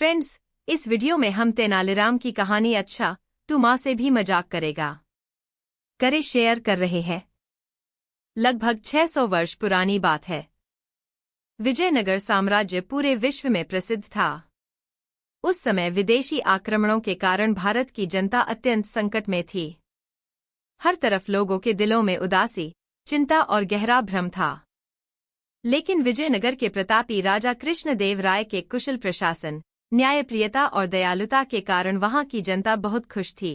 Friends, इस video में हम तेनालीराम की कहानी अच्छा तू माँ से भी मजाक करेगा करे शेयर कर रहे हैं। लगभग 600 वर्ष पुरानी बात है। विजयनगर साम्राज्य पूरे विश्व में प्रसिद्ध था। उस समय विदेशी आक्रमणों के कारण भारत की जनता अत्यंत संकट में थी। हर तरफ लोगों के दिलों में उदासी, चिंता और गहरा भ्रम था। लेकिन विजयनगर के प्रतापी राजा कृष्णदेव राय के कुशल प्रशासन, न्यायप्रियता और दयालुता के कारण वहां की जनता बहुत खुश थी।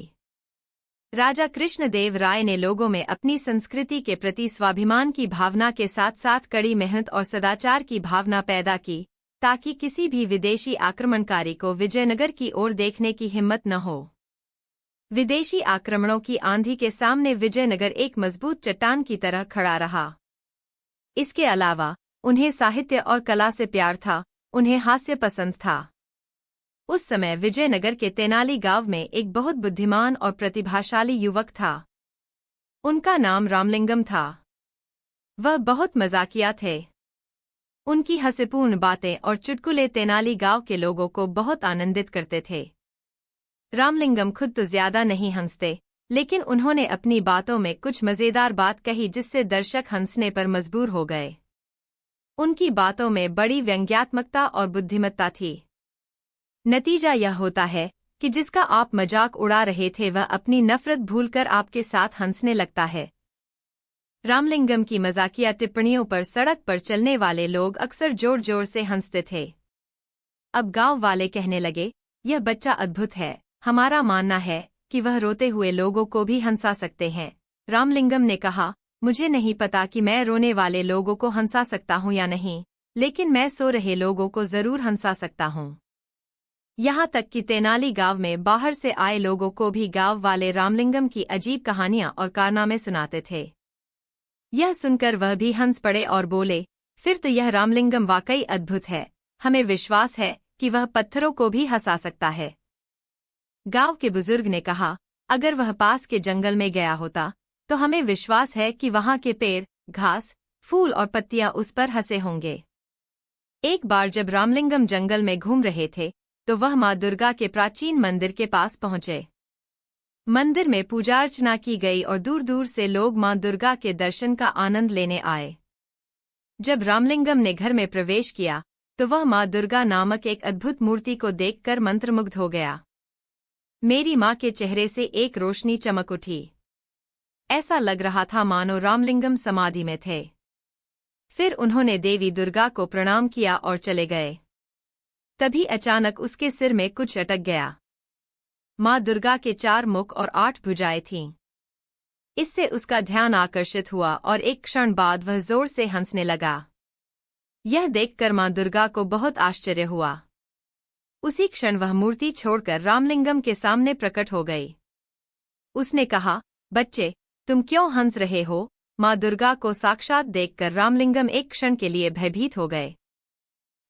राजा कृष्णदेव राय ने लोगों में अपनी संस्कृति के प्रति स्वाभिमान की भावना के साथ साथ कड़ी मेहनत और सदाचार की भावना पैदा की, ताकि किसी भी विदेशी आक्रमणकारी को विजयनगर की ओर देखने की हिम्मत न हो। विदेशी आक्रमणों की आंधी के सामने विजयनगर एक मजबूत चट्टान की तरह खड़ा रहा। इसके अलावा उन्हें साहित्य और कला से प्यार था, उन्हें हास्य पसंद था। उस समय विजयनगर के तेनाली गांव में एक बहुत बुद्धिमान और प्रतिभाशाली युवक था। उनका नाम रामलिंगम था। वह बहुत मजाकिया थे। उनकी हंसीपूर्ण बातें और चुटकुले तेनाली गांव के लोगों को बहुत आनंदित करते थे। रामलिंगम खुद तो ज्यादा नहीं हंसते, लेकिन उन्होंने अपनी बातों में कुछ मजेदार बात कही जिससे दर्शक हंसने पर मजबूर हो गए। उनकी बातों में बड़ी व्यंग्यात्मकता और बुद्धिमत्ता थी। नतीजा यह होता है कि जिसका आप मजाक उड़ा रहे थे वह अपनी नफरत भूलकर आपके साथ हंसने लगता है। रामलिंगम की मजाकिया टिप्पणियों पर सड़क पर चलने वाले लोग अक्सर जोर जोर से हंसते थे। अब गांव वाले कहने लगे, यह बच्चा अद्भुत है, हमारा मानना है कि वह रोते हुए लोगों को भी हंसा सकते हैं। रामलिंगम ने कहा, मुझे नहीं पता कि मैं रोने वाले लोगों को हंसा सकता हूं या नहीं, लेकिन मैं सो रहे लोगों को जरूर हंसा सकता हूं। यहाँ तक कि तेनाली गांव में बाहर से आए लोगों को भी गांव वाले रामलिंगम की अजीब कहानियां और कारनामे सुनाते थे। यह सुनकर वह भी हंस पड़े और बोले, फिर तो यह रामलिंगम वाकई अद्भुत है, हमें विश्वास है कि वह पत्थरों को भी हंसा सकता है। गांव के बुजुर्ग ने कहा, अगर वह पास के जंगल में गया होता तो हमें विश्वास है कि वहां के पेड़, घास, फूल और पत्तियां उस पर हंसे होंगे। एक बार जब रामलिंगम जंगल में घूम रहे थे तो वह मां दुर्गा के प्राचीन मंदिर के पास पहुंचे। मंदिर में पूजा अर्चना की गई और दूर दूर से लोग मां दुर्गा के दर्शन का आनंद लेने आए। जब रामलिंगम ने घर में प्रवेश किया तो वह मां दुर्गा नामक एक अद्भुत मूर्ति को देखकर मंत्रमुग्ध हो गया। मेरी मां के चेहरे से एक रोशनी चमक उठी। ऐसा लग रहा था मानो रामलिंगम समाधि में थे। फिर उन्होंने देवी दुर्गा को प्रणाम किया और चले गए। तभी अचानक उसके सिर में कुछ अटक गया। मां दुर्गा के 4 मुख और 8 भुजाएं थीं। इससे उसका ध्यान आकर्षित हुआ और एक क्षण बाद वह जोर से हंसने लगा। यह देखकर मां दुर्गा को बहुत आश्चर्य हुआ। उसी क्षण वह मूर्ति छोड़कर रामलिंगम के सामने प्रकट हो गई। उसने कहा, बच्चे, तुम क्यों हंस रहे हो? मां दुर्गा को साक्षात देखकर रामलिंगम एक क्षण के लिए भयभीत हो गए।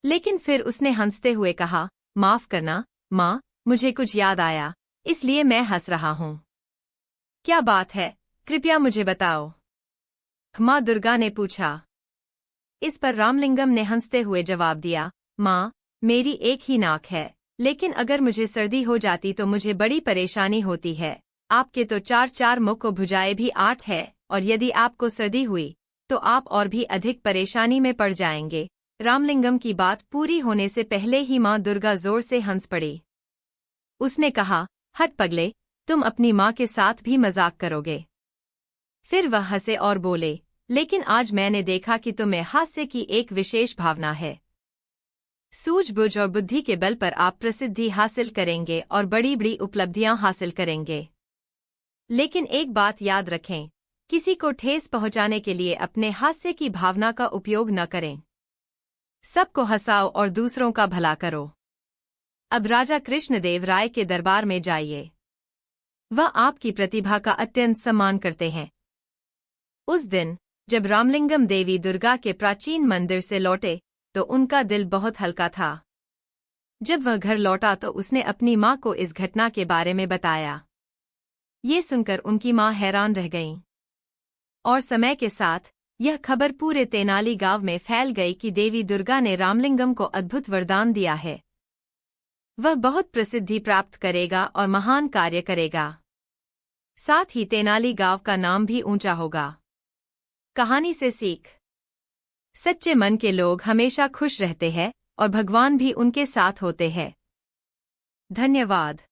लेकिन फिर उसने हंसते हुए कहा, माफ करना मां, मुझे कुछ याद आया, इसलिए मैं हंस रहा हूं। क्या बात है, कृपया मुझे बताओ, मां दुर्गा ने पूछा। इस पर रामलिंगम ने हंसते हुए जवाब दिया, मां, मेरी एक ही नाक है, लेकिन अगर मुझे सर्दी हो जाती तो मुझे बड़ी परेशानी होती है। आपके तो 4 मुख और भुजाएं भी 8 है, और यदि आपको सर्दी हुई तो आप और भी अधिक परेशानी में पड़ जाएंगे। रामलिंगम की बात पूरी होने से पहले ही मां दुर्गा जोर से हंस पड़ी। उसने कहा, हट पगले, तुम अपनी मां के साथ भी मजाक करोगे। फिर वह हंसे और बोले, लेकिन आज मैंने देखा कि तुम्हें हास्य की एक विशेष भावना है। सूझबूझ और बुद्धि के बल पर आप प्रसिद्धि हासिल करेंगे और बड़ी बड़ी उपलब्धियां हासिल करेंगे। लेकिन एक बात याद रखें, किसी को ठेस पहुंचाने के लिए अपने हास्य की भावना का उपयोग न करें। सबको हंसाओ और दूसरों का भला करो। अब राजा कृष्णदेव राय के दरबार में जाइए। वह आपकी प्रतिभा का अत्यंत सम्मान करते हैं। उस दिन जब रामलिंगम देवी दुर्गा के प्राचीन मंदिर से लौटे तो उनका दिल बहुत हल्का था। जब वह घर लौटा तो उसने अपनी मां को इस घटना के बारे में बताया। ये सुनकर उनकी मां हैरान रह गईं। और समय के साथ यह खबर पूरे तेनाली गांव में फैल गई कि देवी दुर्गा ने रामलिंगम को अद्भुत वरदान दिया है। वह बहुत प्रसिद्धि प्राप्त करेगा और महान कार्य करेगा। साथ ही तेनाली गांव का नाम भी ऊंचा होगा। कहानी से सीख। सच्चे मन के लोग हमेशा खुश रहते हैं और भगवान भी उनके साथ होते हैं। धन्यवाद।